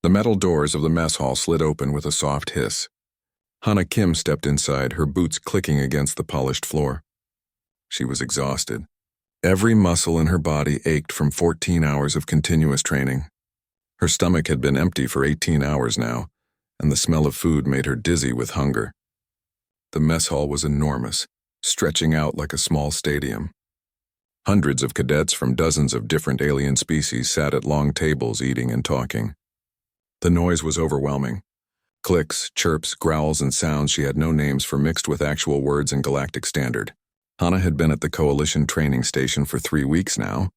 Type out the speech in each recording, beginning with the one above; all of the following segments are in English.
The metal doors of the mess hall slid open with a soft hiss. Hana Kim stepped inside, her boots clicking against the polished floor. She was exhausted. Every muscle in her body ached from 14 hours of continuous training. Her stomach had been empty for 18 hours now, and the smell of food made her dizzy with hunger. The mess hall was enormous, stretching out like a small stadium. Hundreds of cadets from dozens of different alien species sat at long tables eating and talking. The noise was overwhelming. Clicks, chirps, growls, and sounds she had no names for mixed with actual words in galactic standard. Hana had been at the Coalition training station for 3 weeks now,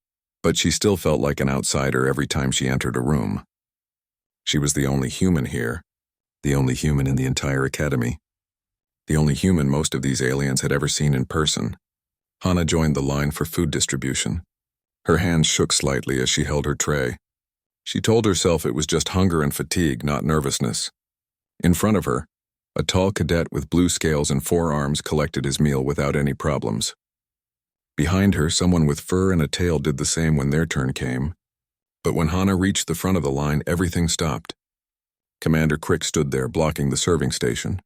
but she still felt like an outsider every time she entered a room. She was the only human here, the only human in the entire academy, the only human most of these aliens had ever seen in person. Hana joined the line for food distribution. Her hands shook slightly as she held her tray. She told herself it was just hunger and fatigue, not nervousness. In front of her, a tall cadet with blue scales and 4 arms collected his meal without any problems. Behind her, someone with fur and a tail did the same when their turn came. But when Hana reached the front of the line, everything stopped. Commander Crick stood there, blocking the serving station.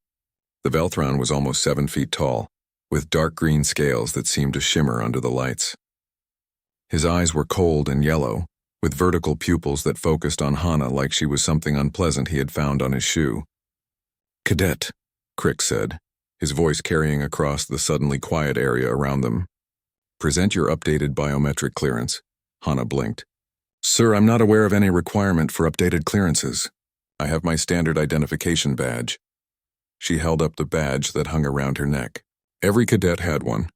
The Velthron was almost 7 feet tall, with dark green scales that seemed to shimmer under the lights. His eyes were cold and yellow, with vertical pupils that focused on Hana like she was something unpleasant he had found on his shoe. "Cadet," Crick said, his voice carrying across the suddenly quiet area around them. "Present your updated biometric clearance." Hana blinked. "Sir, I'm not aware of any requirement for updated clearances. I have my standard identification badge." She held up the badge that hung around her neck. Every cadet had one.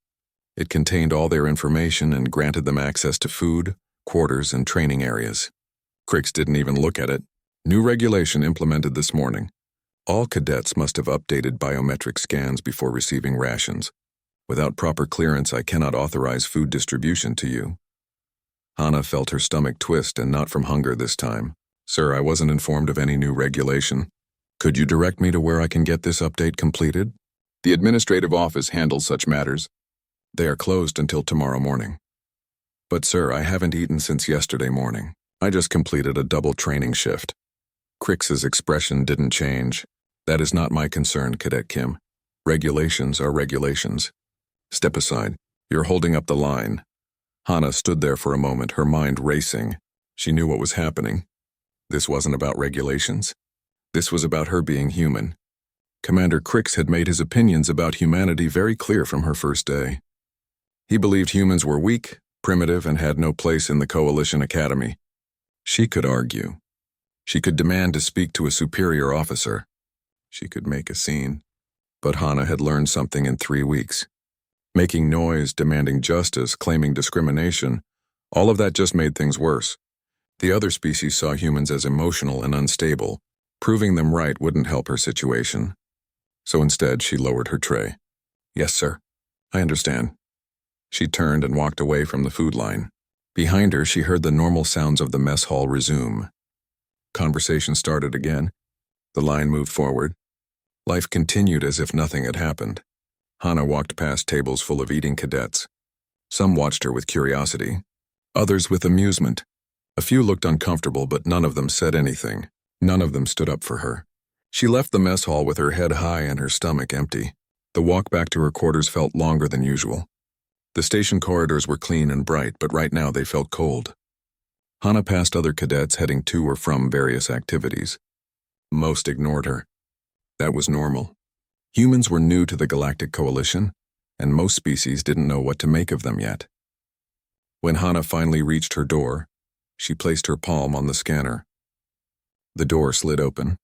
It contained all their information and granted them access to food, quarters, and training areas. Crix didn't even look at it. New regulation implemented this morning. All cadets must have updated biometric scans before receiving rations. Without proper clearance, I cannot authorize food distribution to you. Hana felt her stomach twist, and not from hunger this time. "Sir, I wasn't informed of any new regulation. Could you direct me to where I can get this update completed?" "The administrative office handles such matters. They are closed until tomorrow morning." "But sir, I haven't eaten since yesterday morning. I just completed a double training shift." Crix's expression didn't change. "That is not my concern, Cadet Kim. Regulations are regulations. Step aside. You're holding up the line." Hana stood there for a moment, her mind racing. She knew what was happening. This wasn't about regulations. This was about her being human. Commander Crix had made his opinions about humanity very clear from her first day. He believed humans were weak, primitive, and had no place in the Coalition Academy. She could argue. She could demand to speak to a superior officer. She could make a scene. But Hana had learned something in 3 weeks. Making noise, demanding justice, claiming discrimination, all of that just made things worse. The other species saw humans as emotional and unstable. Proving them right wouldn't help her situation. So instead, she lowered her tray. "Yes, sir. I understand." She turned and walked away from the food line. Behind her, she heard the normal sounds of the mess hall resume. Conversation started again. The line moved forward. Life continued as if nothing had happened. Hana walked past tables full of eating cadets. Some watched her with curiosity, others with amusement. A few looked uncomfortable, but none of them said anything. None of them stood up for her. She left the mess hall with her head high and her stomach empty. The walk back to her quarters felt longer than usual. The station corridors were clean and bright, but right now they felt cold. Hana passed other cadets heading to or from various activities. Most ignored her. That was normal. Humans were new to the Galactic Coalition, and most species didn't know what to make of them yet. When Hana finally reached her door, she placed her palm on the scanner. The door slid open.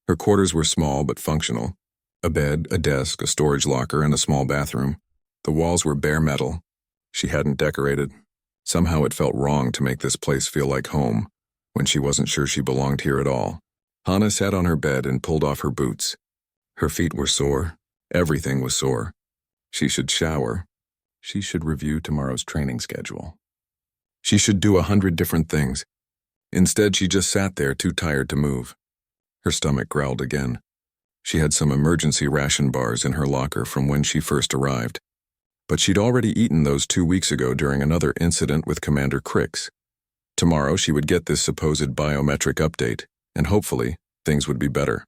Her quarters were small but functional. A bed, a desk, a storage locker, and a small bathroom. The walls were bare metal. She hadn't decorated. Somehow it felt wrong to make this place feel like home, when she wasn't sure she belonged here at all. Hana sat on her bed and pulled off her boots. Her feet were sore. Everything was sore. She should shower. She should review tomorrow's training schedule. She should do 100 different things. Instead, she just sat there, too tired to move. Her stomach growled again. She had some emergency ration bars in her locker from when she first arrived. But she'd already eaten those 2 weeks ago during another incident with Commander Crix. Tomorrow she would get this supposed biometric update. and hopefully, things would be better.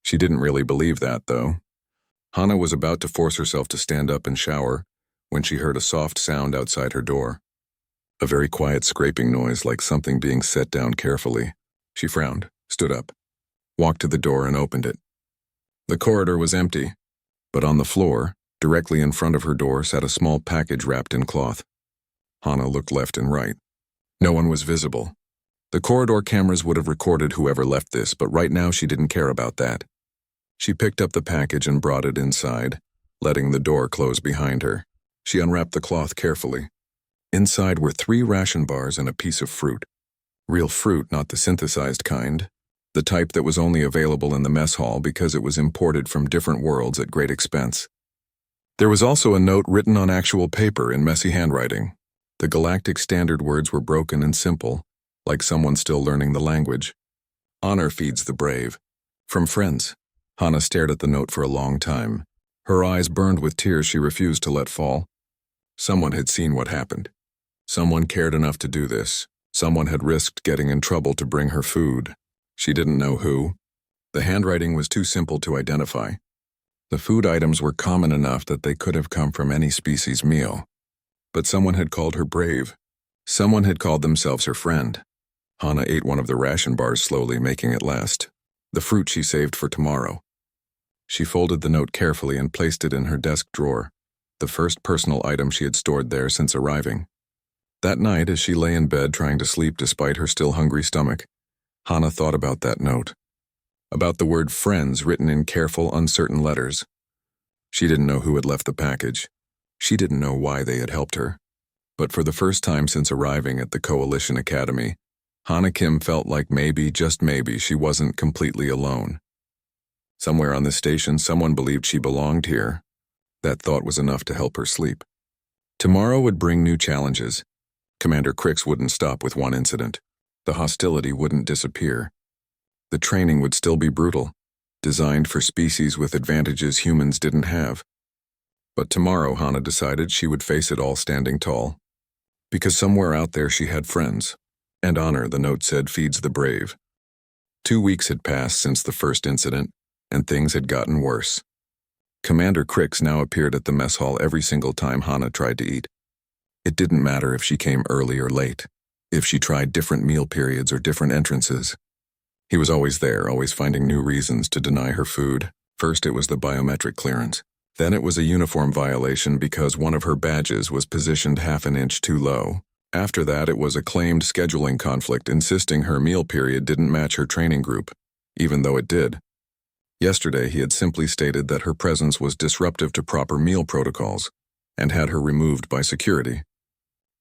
She didn't really believe that, though. Hana was about to force herself to stand up and shower when she heard a soft sound outside her door. A very quiet scraping noise, like something being set down carefully. She frowned, stood up, walked to the door and opened it. The corridor was empty, but on the floor, directly in front of her door, sat a small package wrapped in cloth. Hana looked left and right. No one was visible. The corridor cameras would have recorded whoever left this, but right now she didn't care about that. She picked up the package and brought it inside, letting the door close behind her. She unwrapped the cloth carefully. Inside were 3 ration bars and a piece of fruit. Real fruit, not the synthesized kind. The type that was only available in the mess hall because it was imported from different worlds at great expense. There was also a note written on actual paper in messy handwriting. The galactic standard words were broken and simple, like someone still learning the language. Honor feeds the brave. From friends. Hana stared at the note for a long time. Her eyes burned with tears she refused to let fall. Someone had seen what happened. Someone cared enough to do this. Someone had risked getting in trouble to bring her food. She didn't know who. The handwriting was too simple to identify. The food items were common enough that they could have come from any species meal. But someone had called her brave. Someone had called themselves her friend. Hana ate one of the ration bars slowly, making it last. The fruit she saved for tomorrow. She folded the note carefully and placed it in her desk drawer, the first personal item she had stored there since arriving. That night, as she lay in bed trying to sleep despite her still hungry stomach, Hana thought about that note. About the word friends written in careful, uncertain letters. She didn't know who had left the package. She didn't know why they had helped her. But for the first time since arriving at the Coalition Academy, Hana Kim felt like maybe, just maybe, she wasn't completely alone. Somewhere on the station, someone believed she belonged here. That thought was enough to help her sleep. Tomorrow would bring new challenges. Commander Crix wouldn't stop with one incident. The hostility wouldn't disappear. The training would still be brutal, designed for species with advantages humans didn't have. But tomorrow, Hana decided she would face it all standing tall. Because somewhere out there she had friends. And honor, the note said, feeds the brave. 2 weeks had passed since the first incident, and things had gotten worse. Commander Crix now appeared at the mess hall every single time Hana tried to eat. It didn't matter if she came early or late, if she tried different meal periods or different entrances. He was always there, always finding new reasons to deny her food. First it was the biometric clearance. Then it was a uniform violation because one of her badges was positioned half an inch too low. After that, it was a claimed scheduling conflict insisting her meal period didn't match her training group, even though it did. Yesterday, he had simply stated that her presence was disruptive to proper meal protocols and had her removed by security.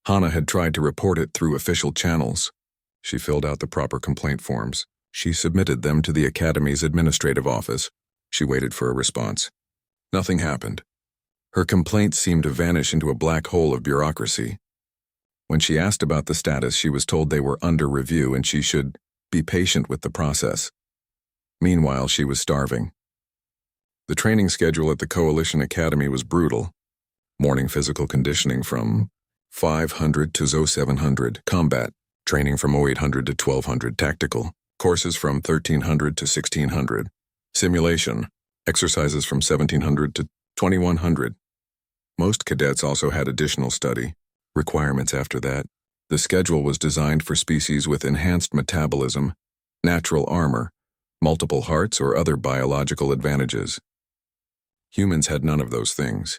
Hana had tried to report it through official channels. She filled out the proper complaint forms. She submitted them to the Academy's administrative office. She waited for a response. Nothing happened. Her complaint seemed to vanish into a black hole of bureaucracy. When she asked about the status, she was told they were under review and she should be patient with the process. Meanwhile, she was starving. The training schedule at the Coalition Academy was brutal. Morning physical conditioning from 500 to 0700, combat, training from 0800 to 1200, tactical, courses from 1300 to 1600, simulation, exercises from 1700 to 2100. Most cadets also had additional study requirements after that. The schedule was designed for species with enhanced metabolism, natural armor, multiple hearts, or other biological advantages. Humans had none of those things.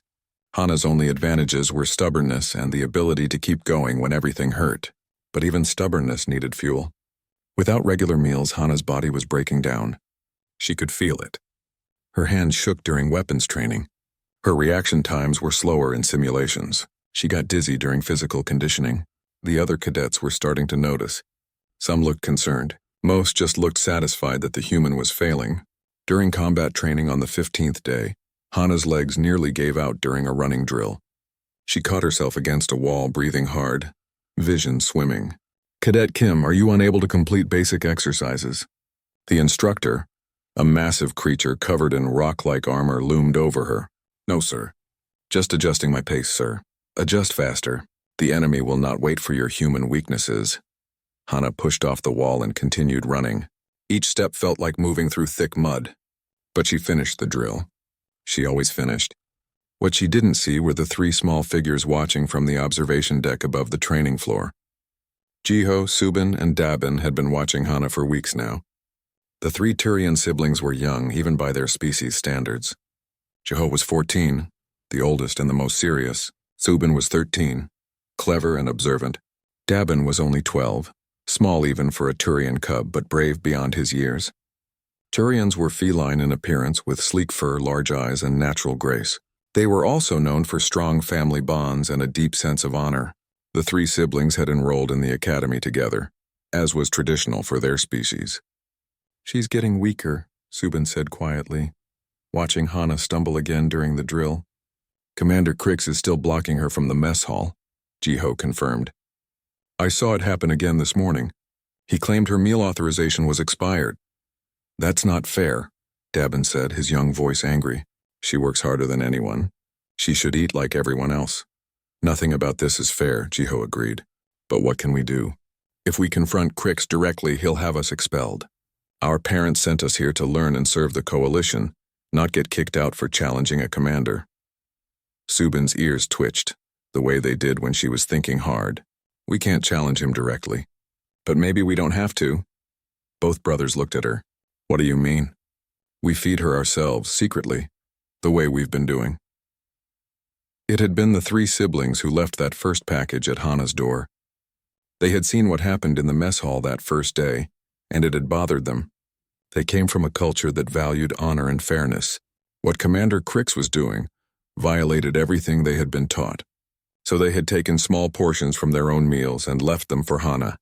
Hana's only advantages were stubbornness and the ability to keep going when everything hurt. But even stubbornness needed fuel. Without regular meals, Hana's body was breaking down. She could feel it. Her hands shook during weapons training. Her reaction times were slower in simulations. She got dizzy during physical conditioning. The other cadets were starting to notice. Some looked concerned. Most just looked satisfied that the human was failing. During combat training on the 15th day, Hana's legs nearly gave out during a running drill. She caught herself against a wall, breathing hard, vision swimming. "Cadet Kim, are you unable to complete basic exercises?" The instructor, a massive creature covered in rock-like armor, loomed over her. "No, sir. Just adjusting my pace, sir. Adjust faster. The enemy will not wait for your human weaknesses." Hana pushed off the wall and continued running. Each step felt like moving through thick mud. But she finished the drill. She always finished. What she didn't see were the three small figures watching from the observation deck above the training floor. Jiho, Subin, and Dabin had been watching Hana for weeks now. The three Turian siblings were young, even by their species standards. Jiho was 14, the oldest and the most serious. Subin was 13, clever and observant. Dabin was only 12, small even for a Turian cub, but brave beyond his years. Turians were feline in appearance, with sleek fur, large eyes, and natural grace. They were also known for strong family bonds and a deep sense of honor. The three siblings had enrolled in the academy together, as was traditional for their species. "She's getting weaker," Subin said quietly, watching Hana stumble again during the drill. "Commander Crix is still blocking her from the mess hall," Jiho confirmed. "I saw it happen again this morning. He claimed her meal authorization was expired." "That's not fair," Dabin said, his young voice angry. "She works harder than anyone. She should eat like everyone else." "Nothing about this is fair," Jiho agreed. "But what can we do? If we confront Crix directly, he'll have us expelled. Our parents sent us here to learn and serve the coalition, not get kicked out for challenging a commander." Subin's ears twitched, the way they did when she was thinking hard. "We can't challenge him directly. But maybe we don't have to." Both brothers looked at her. "What do you mean?" "We feed her ourselves, secretly, the way we've been doing." It had been the three siblings who left that first package at Hana's door. They had seen what happened in the mess hall that first day, and it had bothered them. They came from a culture that valued honor and fairness. What Commander Crix was doing violated everything they had been taught. So they had taken small portions from their own meals and left them for Hana.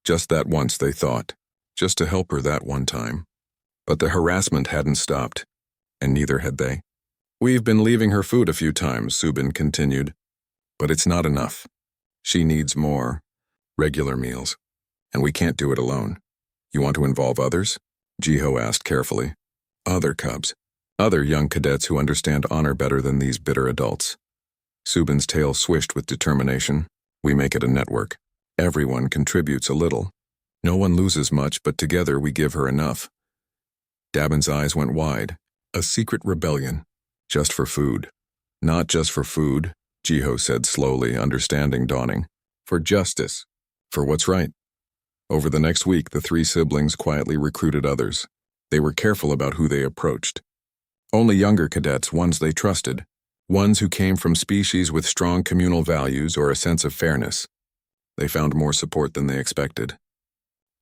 Just that once, they thought. Just to help her that one time. But the harassment hadn't stopped, and neither had they. "We've been leaving her food a few times," Subin continued. "But it's not enough. She needs more regular meals, and we can't do it alone. You want to involve others?" Jiho asked carefully. "Other cubs. Other young cadets who understand honor better than these bitter adults." Subin's tail swished with determination. "We make it a network. Everyone contributes a little. No one loses much, but together we give her enough." Dabin's eyes went wide. "A secret rebellion. Just for food." "Not just for food," Jiho said slowly, understanding dawning. "For justice. For what's right." Over the next week, the three siblings quietly recruited others. They were careful about who they approached. Only younger cadets, ones they trusted. Ones who came from species with strong communal values or a sense of fairness. They found more support than they expected.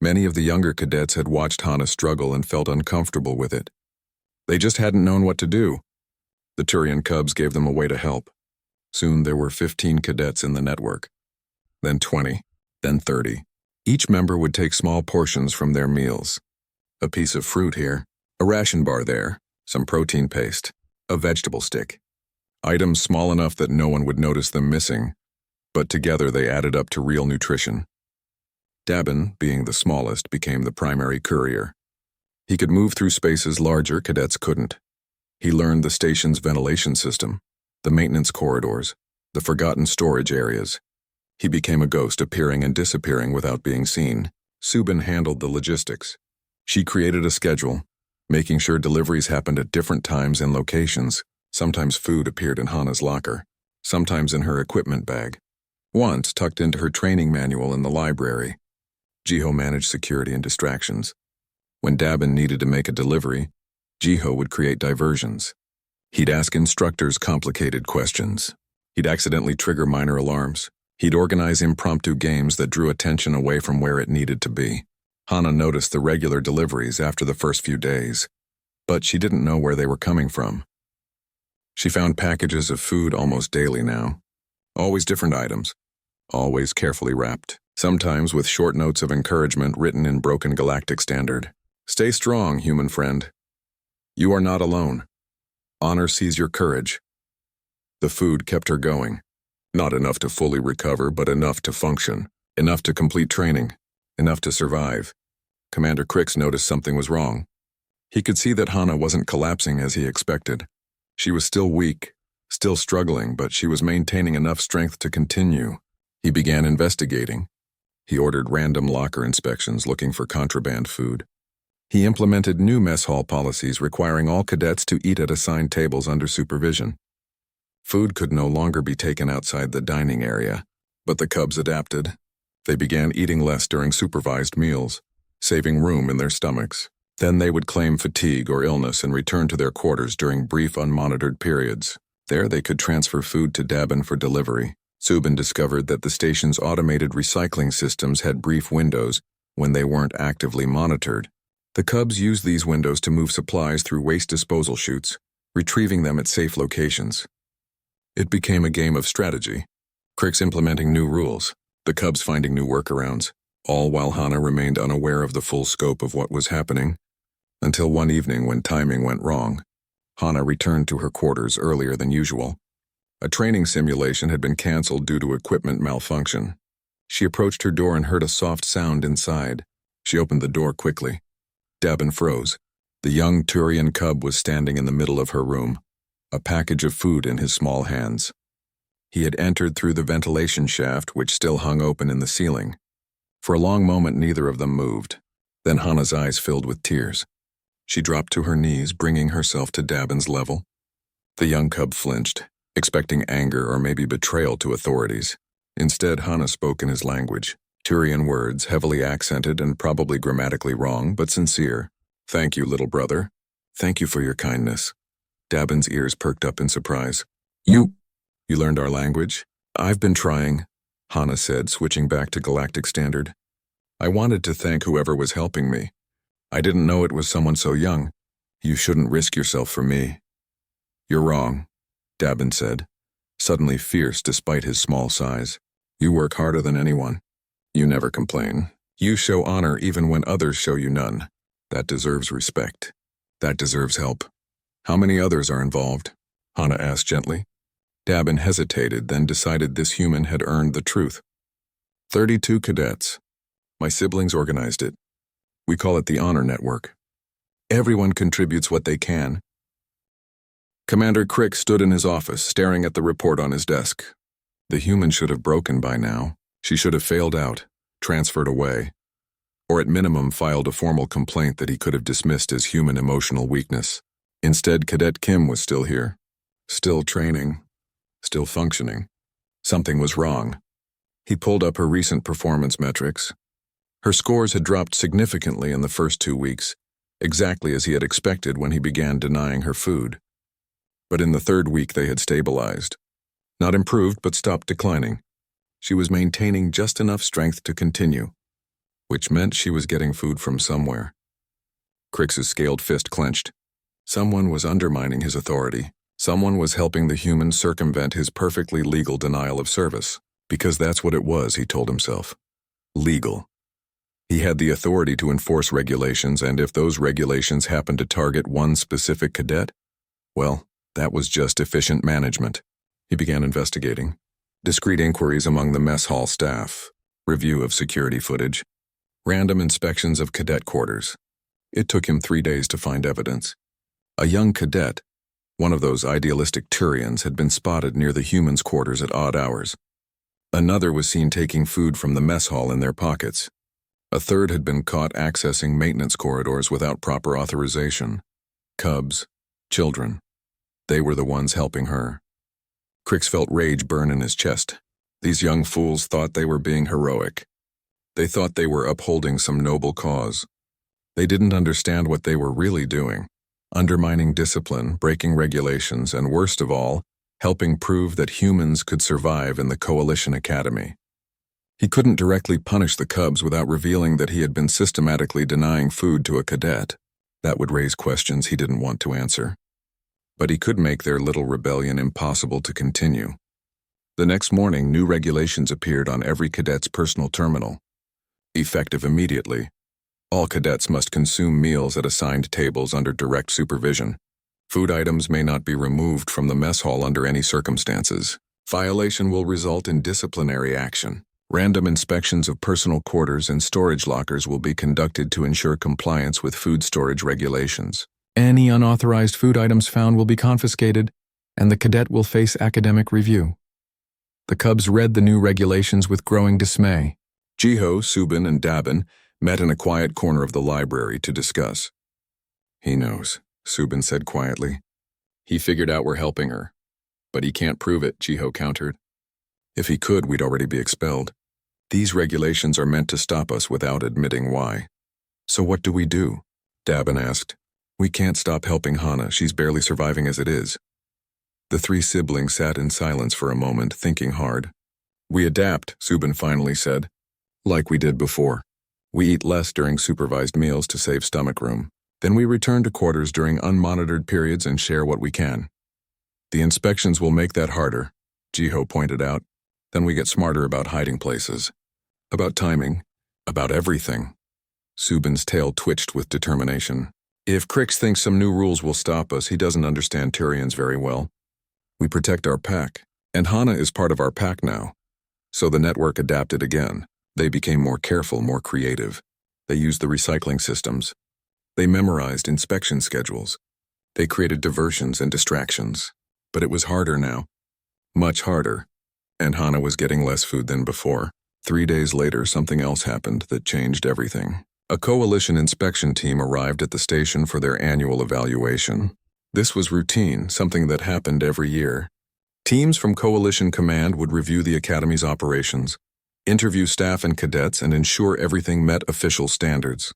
Many of the younger cadets had watched Hana struggle and felt uncomfortable with it. They just hadn't known what to do. The Turian cubs gave them a way to help. Soon there were 15 cadets in the network. Then 20. Then 30. Each member would take small portions from their meals. A piece of fruit here, a ration bar there, some protein paste, a vegetable stick. Items small enough that no one would notice them missing, but together they added up to real nutrition. Dabin, being the smallest, became the primary courier. He could move through spaces larger cadets couldn't. He learned the station's ventilation system, the maintenance corridors, the forgotten storage areas. He became a ghost, appearing and disappearing without being seen. Subin handled the logistics. She created a schedule, making sure deliveries happened at different times and locations. Sometimes food appeared in Hana's locker, sometimes in her equipment bag. Once tucked into her training manual in the library. Jiho managed security and distractions. When Dabin needed to make a delivery, Jiho would create diversions. He'd ask instructors complicated questions. He'd accidentally trigger minor alarms. He'd organize impromptu games that drew attention away from where it needed to be. Hana noticed the regular deliveries after the first few days, but she didn't know where they were coming from. She found packages of food almost daily now. Always different items, always carefully wrapped, sometimes with short notes of encouragement written in broken galactic standard. "Stay strong, human friend. You are not alone. Honor sees your courage." The food kept her going. Not enough to fully recover, but enough to function, enough to complete training, enough to survive. Commander Crix noticed something was wrong. He could see that Hana wasn't collapsing as he expected. She was still weak, still struggling, but she was maintaining enough strength to continue. He began investigating. He ordered random locker inspections looking for contraband food. He implemented new mess hall policies requiring all cadets to eat at assigned tables under supervision. Food could no longer be taken outside the dining area, but the Cubs adapted. They began eating less during supervised meals, saving room in their stomachs. Then they would claim fatigue or illness and return to their quarters during brief unmonitored periods. There they could transfer food to Dabin for delivery. Subin discovered that the station's automated recycling systems had brief windows when they weren't actively monitored. The Cubs used these windows to move supplies through waste disposal chutes, retrieving them at safe locations. It became a game of strategy. Crick's implementing new rules, the Cubs finding new workarounds, all while Hana remained unaware of the full scope of what was happening. Until one evening when timing went wrong, Hana returned to her quarters earlier than usual. A training simulation had been canceled due to equipment malfunction. She approached her door and heard a soft sound inside. She opened the door quickly. Dabin froze. The young Turian cub was standing in the middle of her room, a package of food in his small hands. He had entered through the ventilation shaft, which still hung open in the ceiling. For a long moment, neither of them moved. Then Hana's eyes filled with tears. She dropped to her knees, bringing herself to Dabin's level. The young cub flinched, expecting anger or maybe betrayal to authorities. Instead, Hana spoke in his language, Turian words, heavily accented and probably grammatically wrong, but sincere. "Thank you, little brother. Thank you for your kindness." Dabin's ears perked up in surprise. You learned our language?" "I've been trying," Hana said, switching back to Galactic Standard. "I wanted to thank whoever was helping me. I didn't know it was someone so young. You shouldn't risk yourself for me." "You're wrong," Dabin said, suddenly fierce despite his small size. "You work harder than anyone. You never complain. You show honor even when others show you none. That deserves respect. That deserves help. How many others are involved?" Hana asked gently. Dabin hesitated, then decided this human had earned the truth. 32 cadets. My siblings organized it. We call it the Honor Network. Everyone contributes what they can. Commander Crick stood in his office, staring at the report on his desk. The human should have broken by now. She should have failed out, transferred away, or at minimum filed a formal complaint that he could have dismissed as human emotional weakness. Instead, Cadet Kim was still here, still training, still functioning. Something was wrong. He pulled up her recent performance metrics. Her scores had dropped significantly in the first 2 weeks, exactly as he had expected when he began denying her food. But in the 3rd week they had stabilized. Not improved, but stopped declining. She was maintaining just enough strength to continue, which meant she was getting food from somewhere. Crick's scaled fist clenched. Someone was undermining his authority. Someone was helping the human circumvent his perfectly legal denial of service, because that's what it was, he told himself. Legal. He had the authority to enforce regulations, and if those regulations happened to target one specific cadet, well, that was just efficient management. He began investigating. Discreet inquiries among the mess hall staff, review of security footage, random inspections of cadet quarters. It took him 3 days to find evidence. A young cadet, one of those idealistic Turians, had been spotted near the humans' quarters at odd hours. Another was seen taking food from the mess hall in their pockets. A third had been caught accessing maintenance corridors without proper authorization. Cubs, children. They were the ones helping her. Crix felt rage burn in his chest. These young fools thought they were being heroic. They thought they were upholding some noble cause. They didn't understand what they were really doing. Undermining discipline, breaking regulations, and worst of all, helping prove that humans could survive in the Coalition Academy. He couldn't directly punish the Cubs without revealing that he had been systematically denying food to a cadet. That would raise questions he didn't want to answer. But he could make their little rebellion impossible to continue. The next morning, new regulations appeared on every cadet's personal terminal. Effective immediately. All cadets must consume meals at assigned tables under direct supervision. Food items may not be removed from the mess hall under any circumstances. Violation will result in disciplinary action. Random inspections of personal quarters and storage lockers will be conducted to ensure compliance with food storage regulations. Any unauthorized food items found will be confiscated, and the cadet will face academic review. The Cubs read the new regulations with growing dismay. Jiho, Subin, and Dabin met in a quiet corner of the library to discuss. He knows, Subin said quietly. He figured out we're helping her. But he can't prove it, Jiho countered. If he could, we'd already be expelled. These regulations are meant to stop us without admitting why. So what do we do? Dabin asked. We can't stop helping Hana, she's barely surviving as it is. The three siblings sat in silence for a moment, thinking hard. We adapt, Subin finally said. Like we did before. We eat less during supervised meals to save stomach room. Then we return to quarters during unmonitored periods and share what we can. The inspections will make that harder, Jiho pointed out. Then we get smarter about hiding places. About timing. About everything. Subin's tail twitched with determination. If Crix thinks some new rules will stop us, he doesn't understand Tyrians very well. We protect our pack, and Hana is part of our pack now. So the network adapted again. They became more careful, more creative. They used the recycling systems. They memorized inspection schedules. They created diversions and distractions. But it was harder now. Much harder. And Hana was getting less food than before. 3 days later, something else happened that changed everything. A coalition inspection team arrived at the station for their annual evaluation. This was routine, something that happened every year. Teams from Coalition Command would review the Academy's operations, interview staff and cadets, and ensure everything met official standards.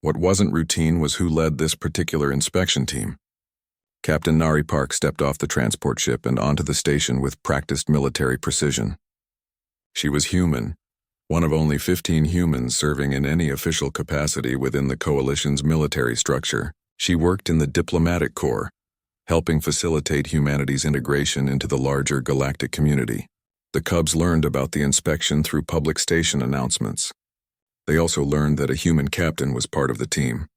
What wasn't routine was who led this particular inspection team. Captain Nari Park stepped off the transport ship and onto the station with practiced military precision. She was human, one of only 15 humans serving in any official capacity within the Coalition's military structure. She worked in the diplomatic corps, helping facilitate humanity's integration into the larger galactic community. The Cubs learned about the inspection through public station announcements. They also learned that a human captain was part of the team.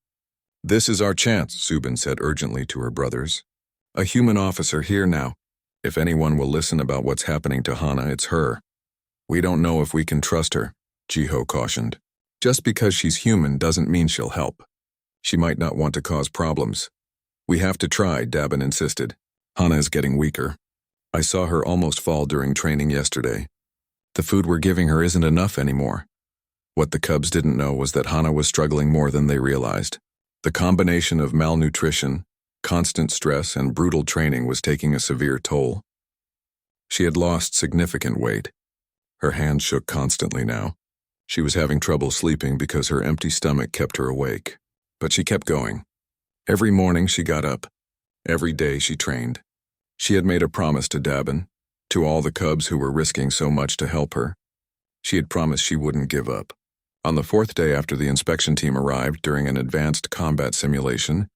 This is our chance, Subin said urgently to her brothers. A human officer here now. If anyone will listen about what's happening to Hana, it's her. We don't know if we can trust her, Jiho cautioned. Just because she's human doesn't mean she'll help. She might not want to cause problems. We have to try, Dabin insisted. Hana is getting weaker. I saw her almost fall during training yesterday. The food we're giving her isn't enough anymore. What the Cubs didn't know was that Hana was struggling more than they realized. The combination of malnutrition, constant stress, and brutal training was taking a severe toll. She had lost significant weight. Her hands shook constantly now. She was having trouble sleeping because her empty stomach kept her awake. But she kept going. Every morning she got up. Every day she trained. She had made a promise to Dabin, to all the Cubs who were risking so much to help her. She had promised she wouldn't give up. On the 4th day after the inspection team arrived during an advanced combat simulation,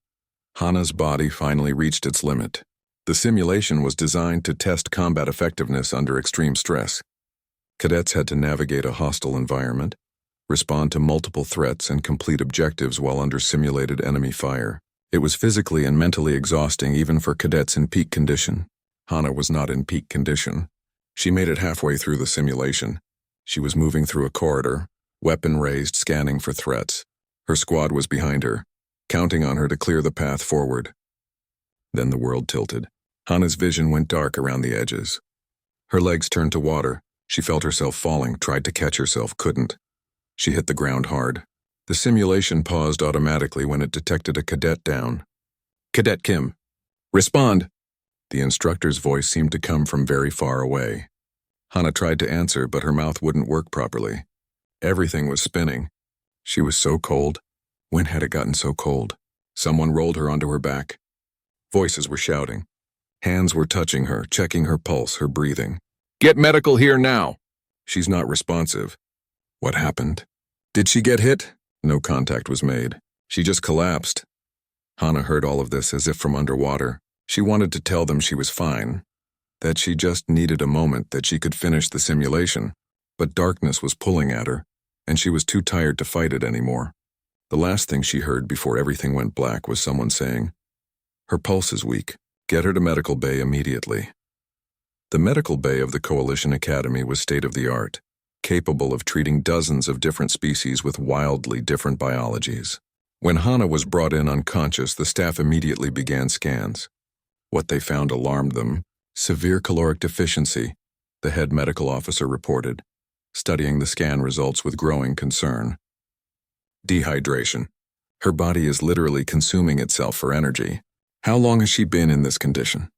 Hana's body finally reached its limit. The simulation was designed to test combat effectiveness under extreme stress. Cadets had to navigate a hostile environment, respond to multiple threats, and complete objectives while under simulated enemy fire. It was physically and mentally exhausting even for cadets in peak condition. Hana was not in peak condition. She made it halfway through the simulation. She was moving through a corridor, weapon raised, scanning for threats. Her squad was behind her, counting on her to clear the path forward. Then the world tilted. Hana's vision went dark around the edges. Her legs turned to water. She felt herself falling, tried to catch herself, couldn't. She hit the ground hard. The simulation paused automatically when it detected a cadet down. Cadet Kim, respond! The instructor's voice seemed to come from very far away. Hana tried to answer, but her mouth wouldn't work properly. Everything was spinning. She was so cold. When had it gotten so cold? Someone rolled her onto her back. Voices were shouting. Hands were touching her, checking her pulse, her breathing. Get medical here now! She's not responsive. What happened? Did she get hit? No contact was made. She just collapsed. Hana heard all of this as if from underwater. She wanted to tell them she was fine, that she just needed a moment, that she could finish the simulation. But darkness was pulling at her, and she was too tired to fight it anymore. The last thing she heard before everything went black was someone saying, "Her pulse is weak. Get her to medical bay immediately." The medical bay of the Coalition Academy was state-of-the-art, capable of treating dozens of different species with wildly different biologies. When Hana was brought in unconscious, the staff immediately began scans. What they found alarmed them. Severe caloric deficiency, the head medical officer reported. studying the scan results with growing concern. Dehydration. Her body is literally consuming itself for energy. How long has she been in this condition?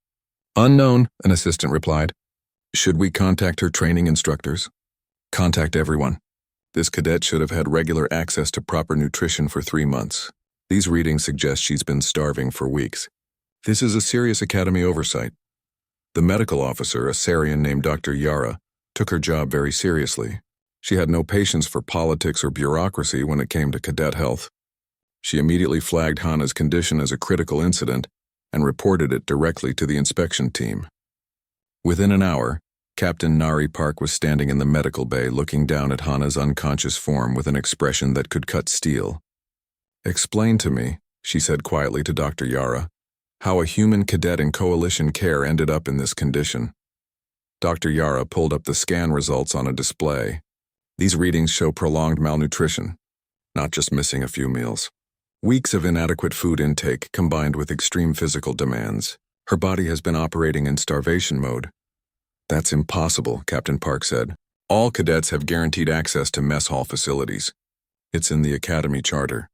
Unknown, an assistant replied. Should we contact her training instructors? Contact everyone. This cadet should have had regular access to proper nutrition for 3 months. These readings suggest she's been starving for weeks. This is a serious academy oversight. The medical officer, a Sarian named Dr. Yara, took her job very seriously. She had no patience for politics or bureaucracy when it came to cadet health. She immediately flagged Hana's condition as a critical incident and reported it directly to the inspection team. Within an hour, Captain Nari Park was standing in the medical bay looking down at Hana's unconscious form with an expression that could cut steel. Explain to me, she said quietly to Dr. Yara, how a human cadet in coalition care ended up in this condition. Dr. Yara pulled up the scan results on a display. These readings show prolonged malnutrition, not just missing a few meals. Weeks of inadequate food intake combined with extreme physical demands. Her body has been operating in starvation mode. That's impossible, Captain Park said. All cadets have guaranteed access to mess hall facilities. It's in the Academy charter.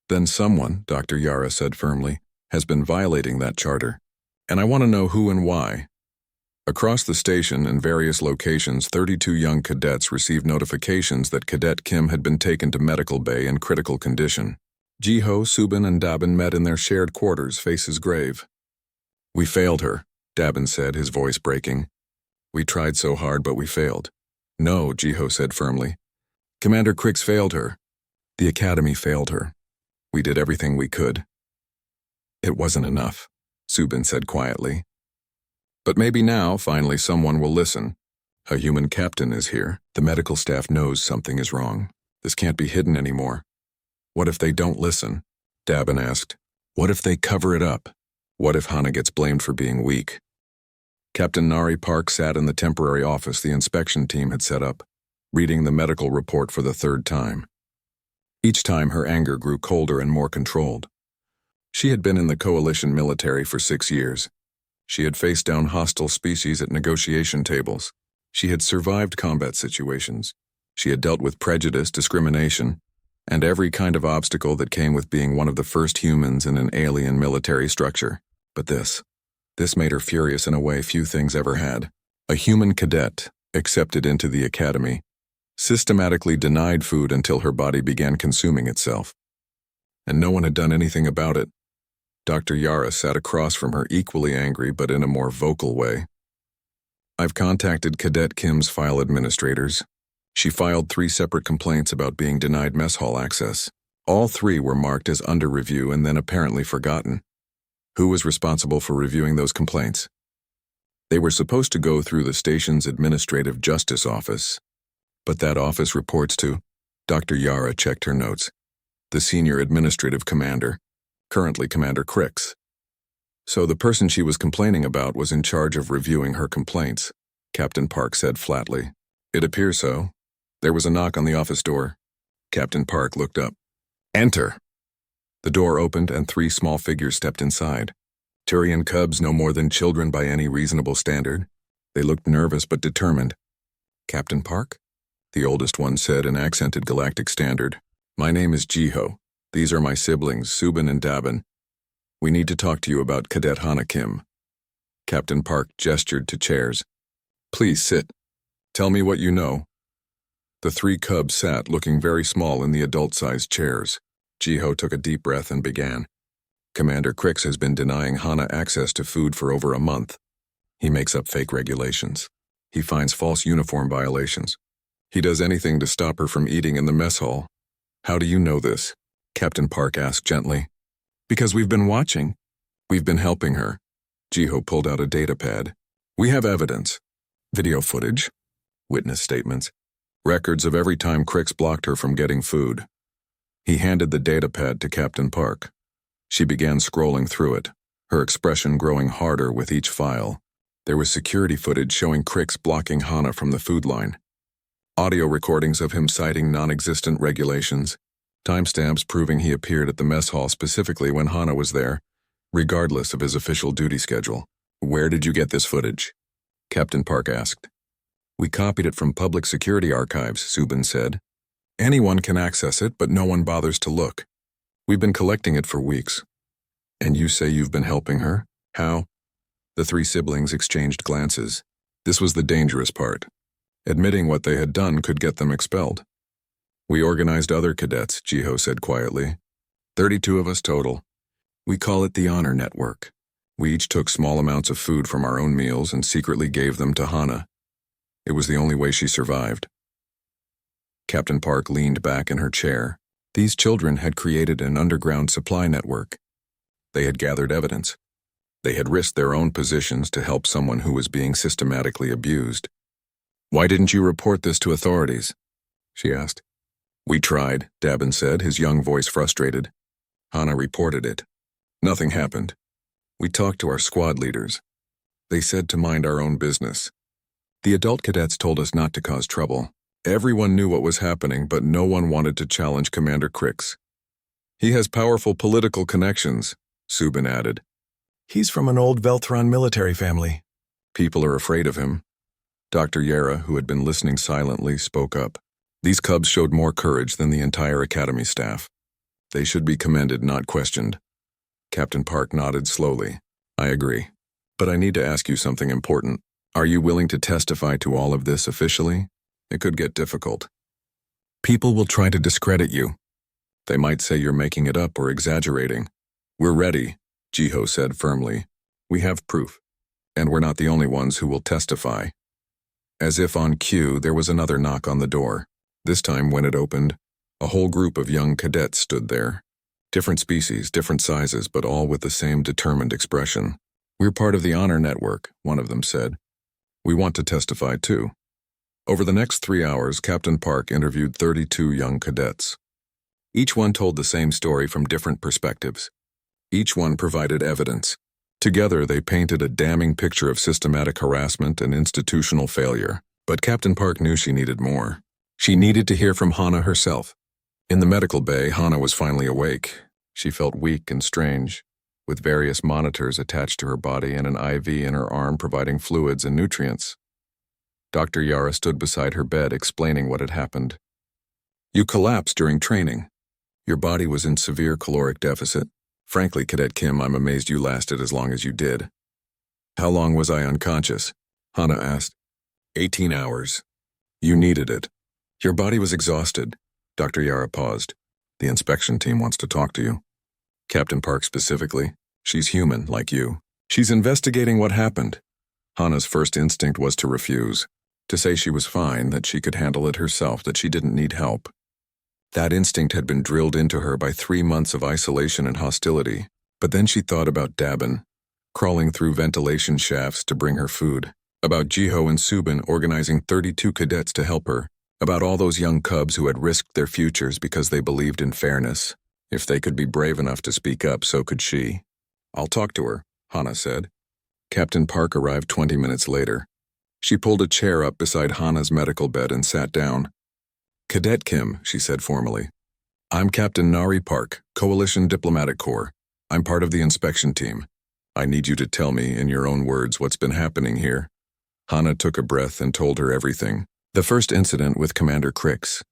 Then someone, Dr. Yara said firmly, has been violating that charter. And I want to know who and why. Across the station in various locations, 32 young cadets received notifications that Cadet Kim had been taken to medical bay in critical condition. Jiho, Subin, and Dabin met in their shared quarters, faces grave. We failed her, Dabin said, his voice breaking. We tried so hard, but we failed. No, Jiho said firmly. Commander Crix failed her. The Academy failed her. We did everything we could. It wasn't enough, Subin said quietly. But maybe now, finally, someone will listen. A human captain is here. The medical staff knows something is wrong. This can't be hidden anymore. What if they don't listen? Dabin asked. What if they cover it up? What if Hana gets blamed for being weak? Captain Nari Park sat in the temporary office the inspection team had set up, reading the medical report for the 3rd time. Each time her anger grew colder and more controlled. She had been in the coalition military for 6 years. She had faced down hostile species at negotiation tables. She had survived combat situations. She had dealt with prejudice, discrimination, and every kind of obstacle that came with being one of the first humans in an alien military structure. But this made her furious in a way few things ever had. A human cadet, accepted into the academy, systematically denied food until her body began consuming itself. And no one had done anything about it. Dr. Yara sat across from her equally angry but in a more vocal way. I've contacted Cadet Kim's file administrators. She filed 3 separate complaints about being denied mess hall access. All 3 were marked as under review and then apparently forgotten. Who was responsible for reviewing those complaints? They were supposed to go through the station's administrative justice office, but that office reports to, Dr. Yara checked her notes, the senior administrative commander, currently Commander Crix. So the person she was complaining about was in charge of reviewing her complaints, Captain Park said flatly. It appears so. There was a knock on the office door. Captain Park looked up. Enter. The door opened and 3 small figures stepped inside. Turian cubs no more than children by any reasonable standard. They looked nervous but determined. Captain Park? The oldest one said in accented galactic standard. My name is Jiho. These are my siblings, Subin and Dabin. We need to talk to you about Cadet Hana Kim. Captain Park gestured to chairs. Please sit. Tell me what you know. The 3 cubs sat, looking very small in the adult-sized chairs. Jiho took a deep breath and began. Commander Crix has been denying Hana access to food for over a month. He makes up fake regulations. He finds false uniform violations. He does anything to stop her from eating in the mess hall. How do you know this? Captain Park asked gently. Because we've been watching. We've been helping her. Jiho pulled out a data pad. We have evidence. Video footage. Witness statements. Records of every time Crix blocked her from getting food. He handed the data pad to Captain Park. She began scrolling through it, her expression growing harder with each file. There was security footage showing Crix blocking Hana from the food line. Audio recordings of him citing non-existent regulations. Timestamps proving he appeared at the mess hall specifically when Hana was there, regardless of his official duty schedule. Where did you get this footage? Captain Park asked. We copied it from public security archives, Subin said. Anyone can access it, but no one bothers to look. We've been collecting it for weeks. And you say you've been helping her? How? The three siblings exchanged glances. This was the dangerous part. Admitting what they had done could get them expelled. We organized other cadets, Jiho said quietly. 32 of us total. We call it the Honor Network. We each took small amounts of food from our own meals and secretly gave them to Hana. It was the only way she survived. Captain Park leaned back in her chair. These children had created an underground supply network. They had gathered evidence. They had risked their own positions to help someone who was being systematically abused. Why didn't you report this to authorities? She asked. We tried, Dabin said, his young voice frustrated. Hana reported it. Nothing happened. We talked to our squad leaders. They said to mind our own business. The adult cadets told us not to cause trouble. Everyone knew what was happening, but no one wanted to challenge Commander Crix. He has powerful political connections, Subin added. He's from an old Velthron military family. People are afraid of him. Dr. Yara, who had been listening silently, spoke up. These cubs showed more courage than the entire academy staff. They should be commended, not questioned. Captain Park nodded slowly. I agree. But I need to ask you something important. Are you willing to testify to all of this officially? It could get difficult. People will try to discredit you. They might say you're making it up or exaggerating. We're ready, Jiho said firmly. We have proof. And we're not the only ones who will testify. As if on cue, there was another knock on the door. This time, when it opened, a whole group of young cadets stood there. Different species, different sizes, but all with the same determined expression. We're part of the Honor Network, one of them said. We want to testify too. Over the next 3 hours, Captain Park interviewed 32 young cadets. Each one told the same story from different perspectives. Each one provided evidence. Together, they painted a damning picture of systematic harassment and institutional failure. But Captain Park knew she needed more. She needed to hear from Hana herself. In the medical bay, Hana was finally awake. She felt weak and strange, with various monitors attached to her body and an IV in her arm providing fluids and nutrients. Dr. Yara stood beside her bed explaining what had happened. You collapsed during training. Your body was in severe caloric deficit. Frankly, Cadet Kim, I'm amazed you lasted as long as you did. How long was I unconscious? Hana asked. 18 hours. You needed it. Your body was exhausted. Dr. Yara paused. The inspection team wants to talk to you. Captain Park specifically. She's human, like you. She's investigating what happened. Hana's first instinct was to refuse. To say she was fine, that she could handle it herself, that she didn't need help. That instinct had been drilled into her by 3 months of isolation and hostility. But then she thought about Dabin, crawling through ventilation shafts to bring her food. About Jiho and Subin organizing 32 cadets to help her. About all those young cubs who had risked their futures because they believed in fairness. If they could be brave enough to speak up, so could she. I'll talk to her, Hana said. Captain Park arrived 20 minutes later. She pulled a chair up beside Hana's medical bed and sat down. Cadet Kim, she said formally. I'm Captain Nari Park, Coalition Diplomatic Corps. I'm part of the inspection team. I need you to tell me, in your own words, what's been happening here. Hana took a breath and told her everything. The first incident with Commander Crix.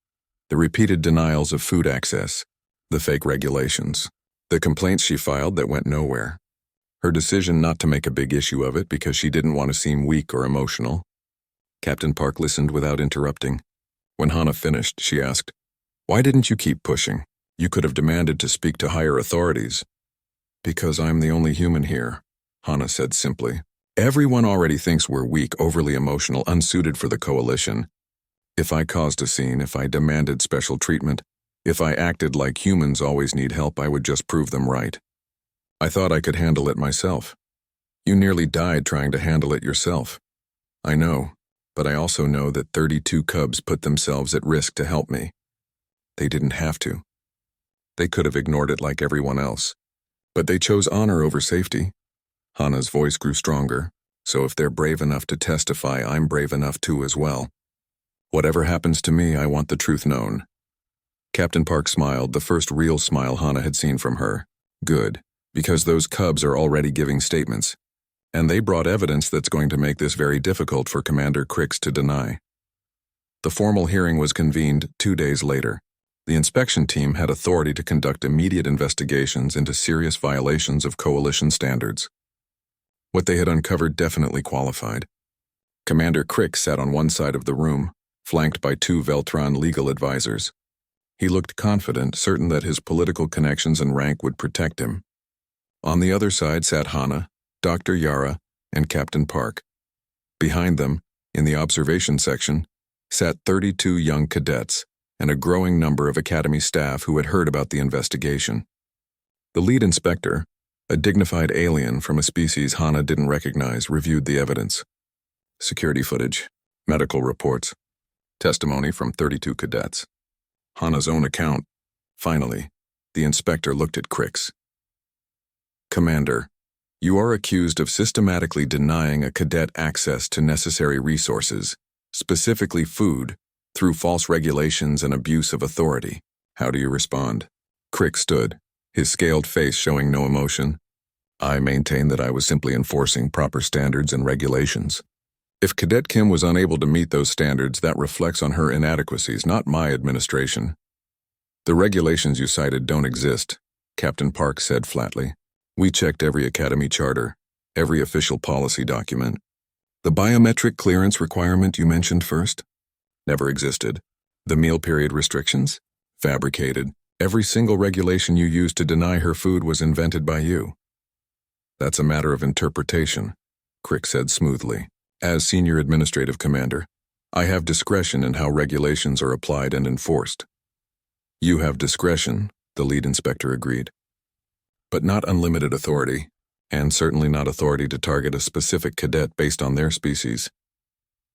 The repeated denials of food access. The fake regulations. The complaints she filed that went nowhere. Her decision not to make a big issue of it because she didn't want to seem weak or emotional. Captain Park listened without interrupting. When Hana finished, she asked, Why didn't you keep pushing? You could have demanded to speak to higher authorities. Because I'm the only human here, Hana said simply. Everyone already thinks we're weak, overly emotional, unsuited for the coalition. If I caused a scene, if I demanded special treatment, if I acted like humans always need help, I would just prove them right. I thought I could handle it myself. You nearly died trying to handle it yourself. I know, but I also know that 32 cubs put themselves at risk to help me. They didn't have to. They could have ignored it like everyone else. But they chose honor over safety. Hana's voice grew stronger, so if they're brave enough to testify, I'm brave enough too as well. Whatever happens to me, I want the truth known. Captain Park smiled, the first real smile Hana had seen from her. Good, because those cubs are already giving statements. And they brought evidence that's going to make this very difficult for Commander Crix to deny. The formal hearing was convened 2 days later. The inspection team had authority to conduct immediate investigations into serious violations of coalition standards. What they had uncovered definitely qualified. Commander Crix sat on one side of the room, flanked by 2 Veltron legal advisors. He looked confident, certain that his political connections and rank would protect him. On the other side sat Hana, Dr. Yara, and Captain Park. Behind them, in the observation section, sat 32 young cadets and a growing number of Academy staff who had heard about the investigation. The lead inspector, a dignified alien from a species Hana didn't recognize, reviewed the evidence. Security footage, medical reports, testimony from 32 cadets. Hana's own account. Finally, the inspector looked at Crix. Commander, you are accused of systematically denying a cadet access to necessary resources, specifically food, through false regulations and abuse of authority. How do you respond? Crix stood, his scaled face showing no emotion. I maintain that I was simply enforcing proper standards and regulations. If Cadet Kim was unable to meet those standards, that reflects on her inadequacies, not my administration. The regulations you cited don't exist, Captain Park said flatly. We checked every Academy charter, every official policy document. The biometric clearance requirement you mentioned first? Never existed. The meal period restrictions? Fabricated. Every single regulation you used to deny her food was invented by you. That's a matter of interpretation, Crix said smoothly. As Senior Administrative Commander, I have discretion in how regulations are applied and enforced. You have discretion, the lead inspector agreed. But not unlimited authority, and certainly not authority to target a specific cadet based on their species.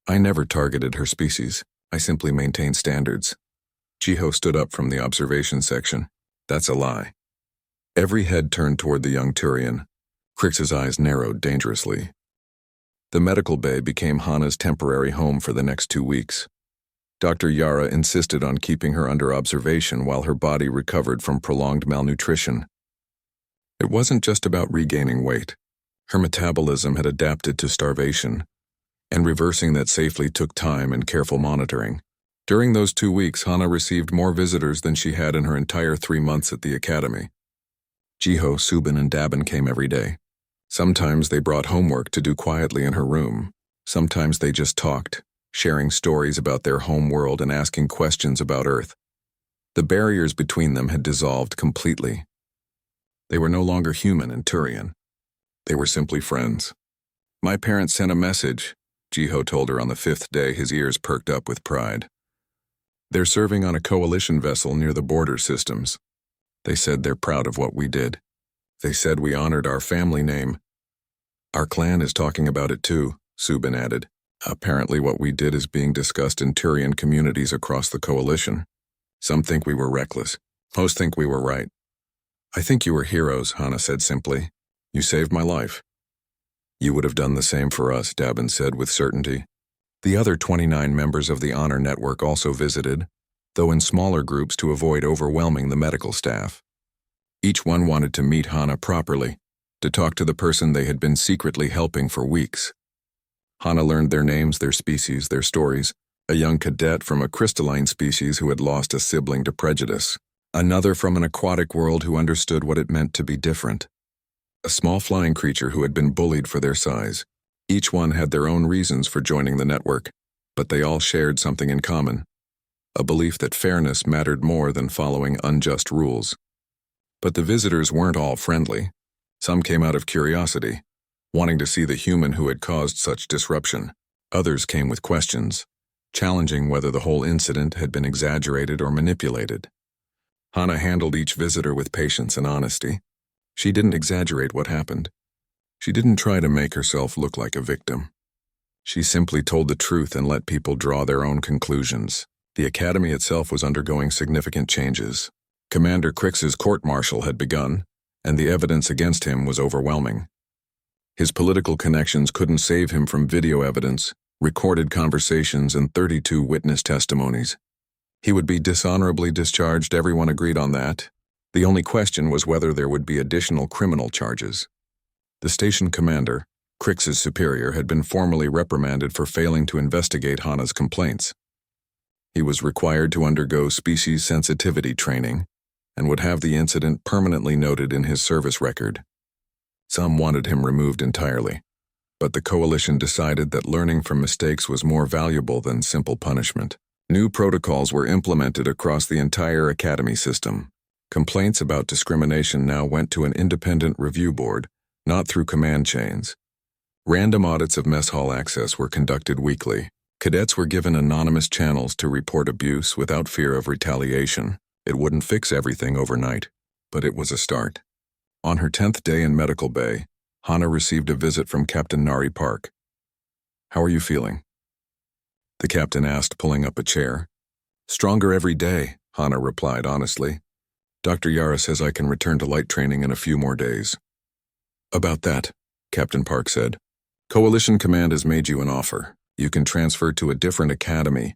I never targeted her species. I simply maintained standards. Jiho stood up from the observation section. That's a lie. Every head turned toward the young Turian. Crix's eyes narrowed dangerously. The medical bay became Hana's temporary home for the next 2 weeks. Dr. Yara insisted on keeping her under observation while her body recovered from prolonged malnutrition. It wasn't just about regaining weight. Her metabolism had adapted to starvation, and reversing that safely took time and careful monitoring. During those 2 weeks, Hana received more visitors than she had in her entire 3 months at the academy. Jiho, Subin, and Dabin came every day. Sometimes they brought homework to do quietly in her room. Sometimes they just talked, sharing stories about their home world and asking questions about Earth. The barriers between them had dissolved completely. They were no longer human and Turian. They were simply friends. My parents sent a message, Jiho told her on the 5th day, his ears perked up with pride. They're serving on a coalition vessel near the border systems. They said they're proud of what we did. They said we honored our family name. Our clan is talking about it too, Subin added. Apparently what we did is being discussed in Turian communities across the coalition. Some think we were reckless. Most think we were right. I think you were heroes, Hana said simply. You saved my life. You would have done the same for us, Dabin said with certainty. The other 29 members of the Honor Network also visited, though in smaller groups to avoid overwhelming the medical staff. Each one wanted to meet Hana properly, to talk to the person they had been secretly helping for weeks. Hana learned their names, their species, their stories. A young cadet from a crystalline species who had lost a sibling to prejudice. Another from an aquatic world who understood what it meant to be different. A small flying creature who had been bullied for their size. Each one had their own reasons for joining the network, but they all shared something in common. A belief that fairness mattered more than following unjust rules. But the visitors weren't all friendly. Some came out of curiosity, wanting to see the human who had caused such disruption. Others came with questions, challenging whether the whole incident had been exaggerated or manipulated. Hana handled each visitor with patience and honesty. She didn't exaggerate what happened. She didn't try to make herself look like a victim. She simply told the truth and let people draw their own conclusions. The academy itself was undergoing significant changes. Commander Crix's court-martial had begun, and the evidence against him was overwhelming. His political connections couldn't save him from video evidence, recorded conversations, and 32 witness testimonies. He would be dishonorably discharged, everyone agreed on that. The only question was whether there would be additional criminal charges. The station commander, Crix's superior had been formally reprimanded for failing to investigate Hana's complaints. He was required to undergo species sensitivity training and would have the incident permanently noted in his service record. Some wanted him removed entirely, but the coalition decided that learning from mistakes was more valuable than simple punishment. New protocols were implemented across the entire academy system. Complaints about discrimination now went to an independent review board, not through command chains. Random audits of mess hall access were conducted weekly. Cadets were given anonymous channels to report abuse without fear of retaliation. It wouldn't fix everything overnight, but it was a start. On her 10th day in medical bay, Hana received a visit from Captain Nari Park. "How are you feeling?" the captain asked, pulling up a chair. "Stronger every day," Hana replied honestly. "Dr. Yara says I can return to light training in a few more days." "About that," Captain Park said, "Coalition Command has made you an offer. You can transfer to a different academy,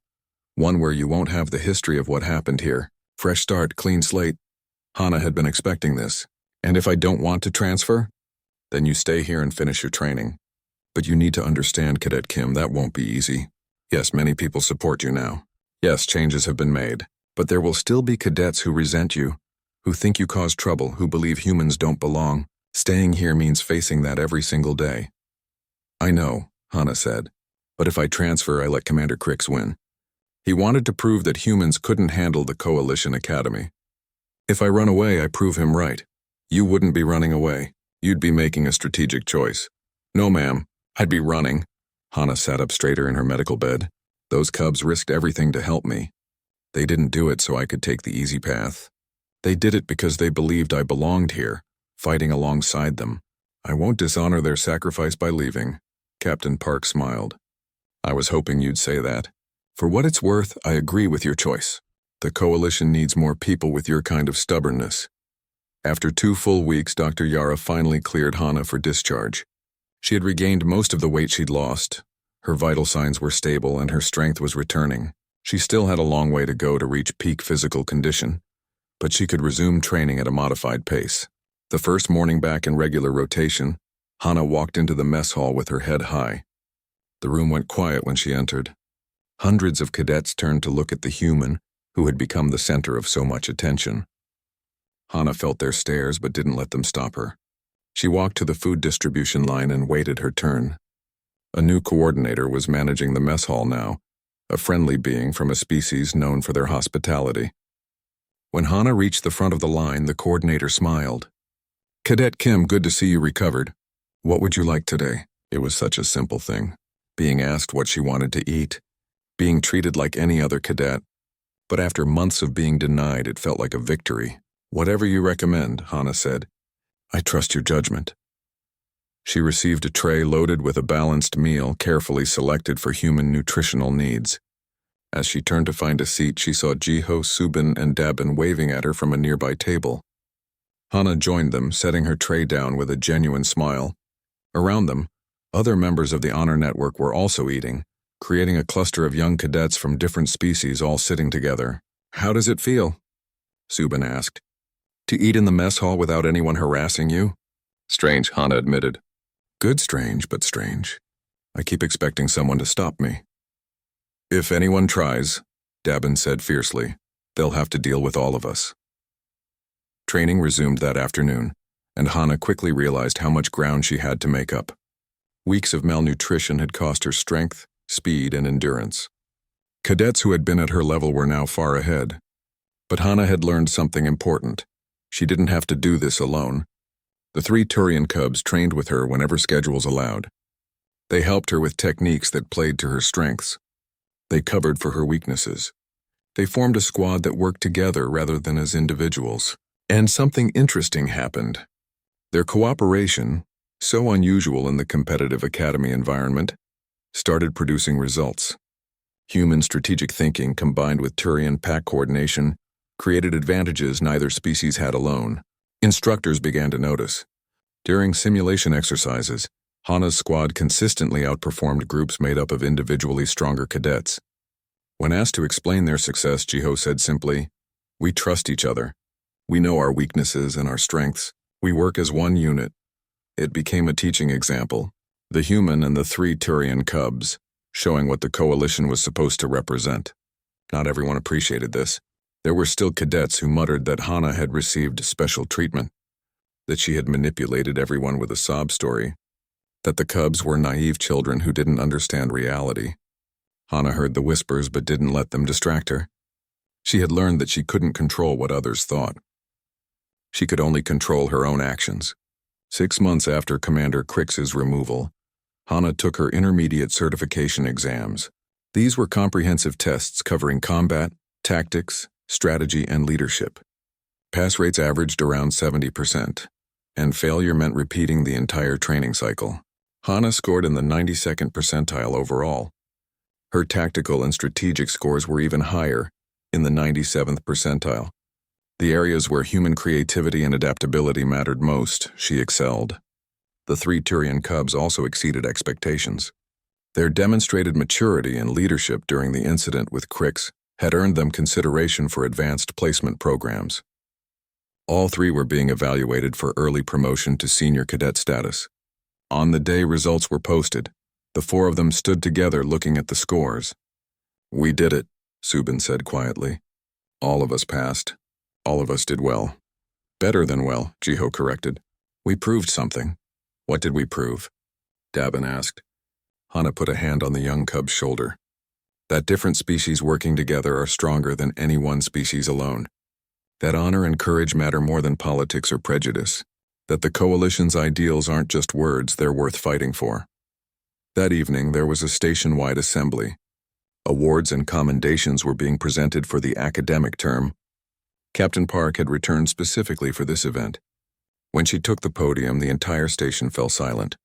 one where you won't have the history of what happened here. Fresh start, clean slate." Hana had been expecting this. "And if I don't want to transfer? Then you stay here and finish your training. But you need to understand, Cadet Kim, that won't be easy. Yes, many people support you now. Yes, changes have been made. But there will still be cadets who resent you, who think you cause trouble, who believe humans don't belong. Staying here means facing that every single day." "I know," Hana said, "but if I transfer, I let Commander Crix win. He wanted to prove that humans couldn't handle the Coalition Academy. If I run away, I prove him right. You wouldn't be running away. You'd be making a strategic choice." "No, ma'am. I'd be running." Hana sat up straighter in her medical bed. "Those cubs risked everything to help me. They didn't do it so I could take the easy path. They did it because they believed I belonged here, fighting alongside them. I won't dishonor their sacrifice by leaving." Captain Park smiled. "I was hoping you'd say that. For what it's worth, I agree with your choice. The Coalition needs more people with your kind of stubbornness." After 2 full weeks, Dr. Yara finally cleared Hana for discharge. She had regained most of the weight she'd lost. Her vital signs were stable and her strength was returning. She still had a long way to go to reach peak physical condition, but she could resume training at a modified pace. The first morning back in regular rotation, Hana walked into the mess hall with her head high. The room went quiet when she entered. Hundreds of cadets turned to look at the human who had become the center of so much attention. Hana felt their stares but didn't let them stop her. She walked to the food distribution line and waited her turn. A new coordinator was managing the mess hall now, a friendly being from a species known for their hospitality. When Hana reached the front of the line, the coordinator smiled. "Cadet Kim, good to see you recovered. What would you like today?" It was such a simple thing. Being asked what she wanted to eat, being treated like any other cadet. But after months of being denied, it felt like a victory. "Whatever you recommend," Hana said. "I trust your judgment." She received a tray loaded with a balanced meal carefully selected for human nutritional needs. As she turned to find a seat, she saw Jiho, Subin, and Dabin waving at her from a nearby table. Hana joined them, setting her tray down with a genuine smile. Around them, other members of the Honor Network were also eating, creating a cluster of young cadets from different species all sitting together. "How does it feel?" Subin asked. "To eat in the mess hall without anyone harassing you?" "Strange," Hana admitted. "Good strange, but strange. I keep expecting someone to stop me." "If anyone tries," Dabin said fiercely, "they'll have to deal with all of us." Training resumed that afternoon, and Hana quickly realized how much ground she had to make up. Weeks of malnutrition had cost her strength, speed, and endurance. Cadets who had been at her level were now far ahead. But Hana had learned something important. She didn't have to do this alone. The 3 Turian cubs trained with her whenever schedules allowed. They helped her with techniques that played to her strengths. They covered for her weaknesses. They formed a squad that worked together rather than as individuals. And something interesting happened. Their cooperation, so unusual in the competitive academy environment, started producing results. Human strategic thinking combined with Turian pack coordination created advantages neither species had alone. Instructors began to notice. During simulation exercises, Hana's squad consistently outperformed groups made up of individually stronger cadets. When asked to explain their success, Jiho said simply, "We trust each other. We know our weaknesses and our strengths. We work as one unit." It became a teaching example. the human and the 3 Turian cubs, showing what the coalition was supposed to represent. Not everyone appreciated this. There were still cadets who muttered that Hana had received special treatment, that she had manipulated everyone with a sob story, that the cubs were naive children who didn't understand reality. Hana heard the whispers but didn't let them distract her. She had learned that she couldn't control what others thought. She could only control her own actions. 6 months after Commander Crix's removal, Hana took her intermediate certification exams. These were comprehensive tests covering combat, tactics, strategy, and leadership. Pass rates averaged around 70%, and failure meant repeating the entire training cycle. Hana scored in the 92nd percentile overall. Her tactical and strategic scores were even higher, in the 97th percentile. The areas where human creativity and adaptability mattered most, she excelled. The 3 Turian cubs also exceeded expectations. Their demonstrated maturity and leadership during the incident with Crix had earned them consideration for advanced placement programs. All 3 were being evaluated for early promotion to senior cadet status. On the day results were posted, the 4 of them stood together looking at the scores. "We did it," Subin said quietly. "All of us passed. All of us did well." "Better than well," Jiho corrected. "We proved something." "What did we prove?" Dabin asked. Hana put a hand on the young cub's shoulder. "That different species working together are stronger than any one species alone. That honor and courage matter more than politics or prejudice. That the coalition's ideals aren't just words, they're worth fighting for." That evening, there was a station-wide assembly. Awards and commendations were being presented for the academic term. Captain Park had returned specifically for this event. When she took the podium, the entire station fell silent.